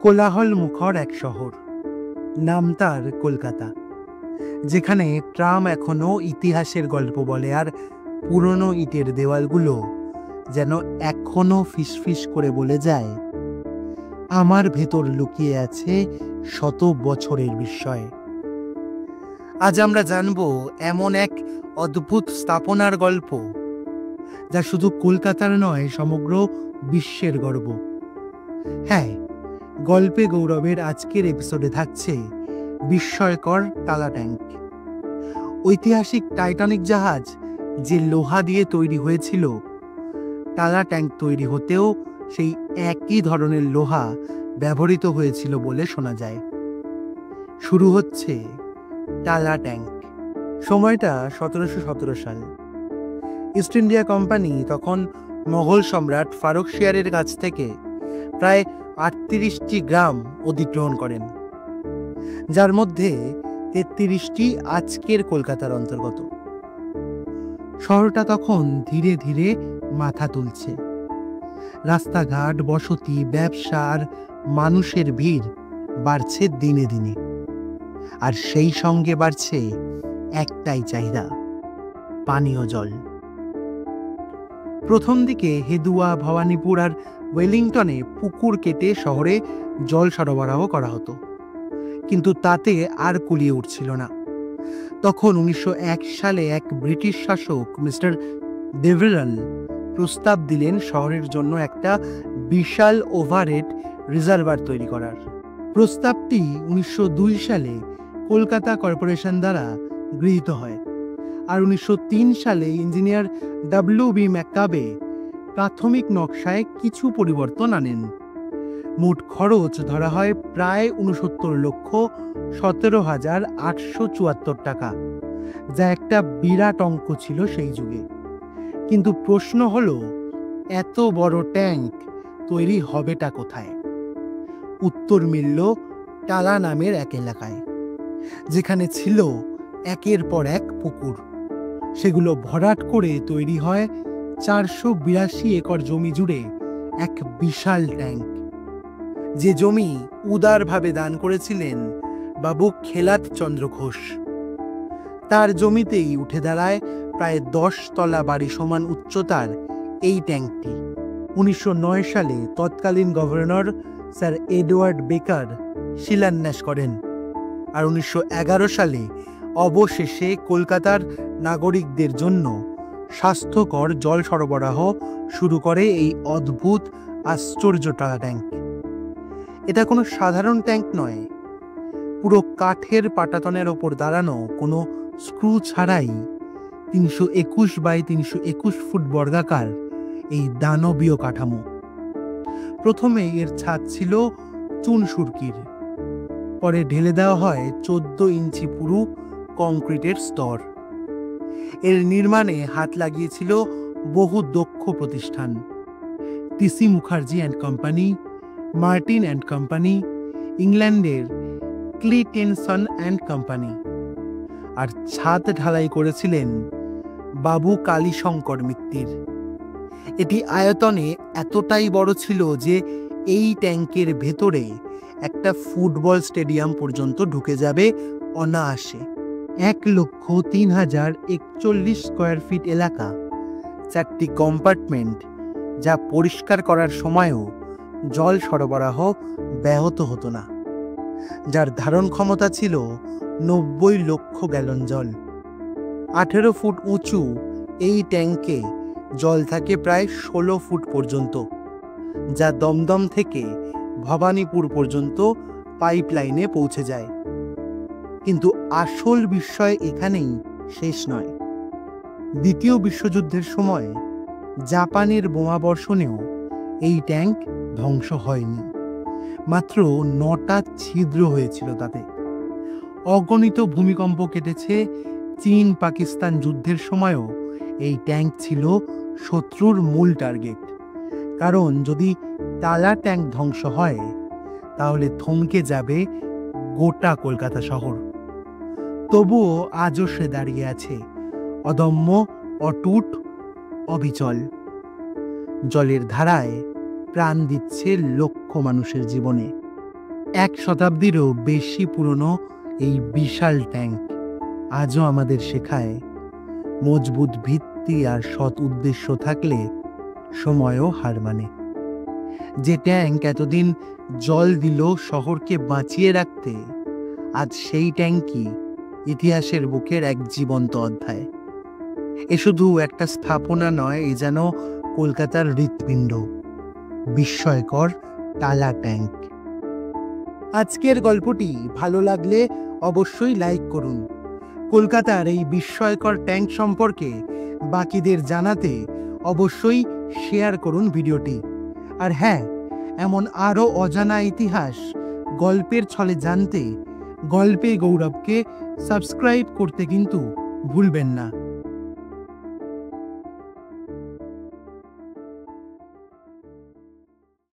কোলাহল মুখর এক শহর, নাম তার কলকাতা, যেখানে ট্রাম এখনো ইতিহাসের গল্প বলে আর পুরনো ইটের দেওয়ালগুলো যেন এখনো ফিসফিস করে বলে যায়, আমার ভেতর লুকিয়ে আছে শত বছরের বিস্ময়। আজ আমরা জানব এমন এক অদ্ভুত স্থাপনার গল্প, যা শুধু কলকাতার নয়, সমগ্র বিশ্বের গর্ব। হ্যাঁ, গল্পে গৌরবের আজকের এপিসোডে থাকছে বিস্ময়কর টালা ট্যাঙ্ক। ঐতিহাসিক টাইটানিক জাহাজ যে লোহা দিয়ে তৈরি হয়েছিল, টালা ট্যাঙ্ক তৈরি হতেও সেই একই ধরনের লোহা ব্যবহৃত হয়েছিল বলে শোনা যায়। শুরু হচ্ছে টালা ট্যাঙ্ক। সময়টা 1717 সাল। ইস্ট ইন্ডিয়া কোম্পানি তখন মোগল সম্রাট ফারুকশিয়ারের কাছ থেকে প্রায় 38টি গ্রাম অধিগ্রহণ করেন, যার মধ্যে 33টি আজকের কলকাতার অন্তর্গত। শহরটা তখন ধীরে ধীরে মাথা তুলছে। রাস্তাঘাট, বসতি, ব্যবসা আর মানুষের ভিড় বাড়ছে দিনে দিনে। আর সেই সঙ্গে বাড়ছে একটাই চাহিদা, পানীয় জল। প্রথম দিকে হেদুয়া, ভবানীপুর আর ওয়েলিংটনে পুকুর কেটে শহরে জল সরবরাহ করা হতো, কিন্তু তাতে আর কুলিয়ে উঠছিল না। তখন 1901 সালে এক ব্রিটিশ শাসক মিস্টার ডেভেরাল প্রস্তাব দিলেন শহরের জন্য একটা বিশাল ওভারহেড রিজার্ভার তৈরি করার। প্রস্তাবটি 1902 সালে কলকাতা কর্পোরেশন দ্বারা গৃহীত হয়, আর 1903 সালে ইঞ্জিনিয়ার WB ম্যাককাবে প্রাথমিক নকশায় কিছু পরিবর্তন আনেন। মোট খরচ ধরা হয় প্রায় 69,17,874 টাকা, যা একটা বিরাট অঙ্ক ছিল সেই যুগে। কিন্তু প্রশ্ন হলো, এত বড় ট্যাঙ্ক তৈরি হবেটা কোথায়? উত্তর মিলল টালা নামের এক এলাকায়, যেখানে ছিল একের পর এক পুকুর। সেগুলো ভরাট করে তৈরি হয় 482 একর জমি জুড়ে এক বিশাল ট্যাঙ্ক, যে জমি উদারভাবে দান করেছিলেন বাবু খেলাত চন্দ্র ঘোষ। তার জমিতেই উঠে দাঁড়ায় প্রায় 10 তলা বাড়ি সমান উচ্চতার এই ট্যাঙ্কটি। 1909 সালে তৎকালীন গভর্নর স্যার এডওয়ার্ড বেকার শিলান্যাস করেন, আর 1911 সালে অবশেষে কলকাতার নাগরিকদের জন্য স্বাস্থ্যকর জল সরবরাহ শুরু করে এই অদ্ভুত আশ্চর্য টালা ট্যাঙ্ক। এটা কোনো সাধারণ ট্যাঙ্ক নয়। পুরো কাঠের পাটাতনের ওপর দাঁড়ানো, কোনো স্ক্রু ছাড়াই 321 বাই 321 ফুট বর্গাকার এই দানবীয় কাঠামো। প্রথমে এর ছাদ ছিল চুন সুরকির, পরে ঢেলে দেওয়া হয় 14 ইঞ্চি পুরু কংক্রিটের স্তর। এর নির্মাণে হাত লাগিয়েছিল বহু দক্ষ প্রতিষ্ঠান, TC Mukherjee and company, Martin and company, ইংল্যান্ডের ক্লিটেনসন অ্যান্ড কোম্পানি। আর ছাদ ঢালাই করেছিলেন বাবু কালীশঙ্কর মিত্তির। এটি আয়তনে এতটাই বড় ছিল যে এই ট্যাঙ্কের ভেতরে একটা ফুটবল স্টেডিয়াম পর্যন্ত ঢুকে যাবে অনায়াসে। 1,03,041 স্কোয়ার ফিট এলাকা, 4টি কম্পার্টমেন্ট, যা পরিষ্কার করার সময়ও জল সরবরাহ ব্যাহত হতো না, যার ধারণ ক্ষমতা ছিল 90 লক্ষ গ্যালন জল। 18 ফুট উঁচু এই ট্যাঙ্কে জল থাকে প্রায় 16 ফুট পর্যন্ত, যা দমদম থেকে ভবানীপুর পর্যন্ত পাইপলাইনে পৌঁছে যায়। কিন্তু আসল বিস্ময় এখানেই শেষ নয়। দ্বিতীয় বিশ্বযুদ্ধের সময় জাপানের বোমাবর্ষণেও এই ট্যাঙ্ক ধ্বংস হয়নি, মাত্র 9টা ছিদ্র হয়েছিল তাতে। অগণিত ভূমিকম্প কেটেছে। চীন পাকিস্তান যুদ্ধের সময়ও এই ট্যাঙ্ক ছিল শত্রুর মূল টার্গেট, কারণ যদি টালা ট্যাঙ্ক ধ্বংস হয়, তাহলে থমকে যাবে গোটা কলকাতা শহর। তবুও আজও সে দাঁড়িয়ে আছে, অদম্য, অটুট, অবিচল। জলের ধারায় প্রাণ দিচ্ছে লক্ষ মানুষের জীবনে। 1 শতাব্দীরও বেশি পুরনো এই বিশাল ট্যাঙ্ক আজও আমাদের শেখায়, মজবুত ভিত্তি আর সৎ উদ্দেশ্য থাকলে সময়ও হার মানে। যে ট্যাঙ্ক এতদিন জল দিল শহরকে বাঁচিয়ে রাখতে, আজ সেই ট্যাঙ্কই ইতিহাসের বুকের এক জীবন্ত অধ্যায়। এ শুধু একটা স্থাপনা নয়, এ যেন কলকাতার হৃৎপিণ্ড, বিস্ময়কর টালা ট্যাঙ্ক। আজকের গল্পটি ভালো লাগলে অবশ্যই লাইক করুন। কলকাতার এই বিস্ময়কর ট্যাঙ্ক সম্পর্কে বাকিদের জানাতে অবশ্যই শেয়ার করুন ভিডিওটি। আর হ্যাঁ, এমন আরও অজানা ইতিহাস গল্পের ছলে জানতে গল্পে গৌরবকে সাবস্ক্রাইব করতে কিন্তু ভুলবেন না।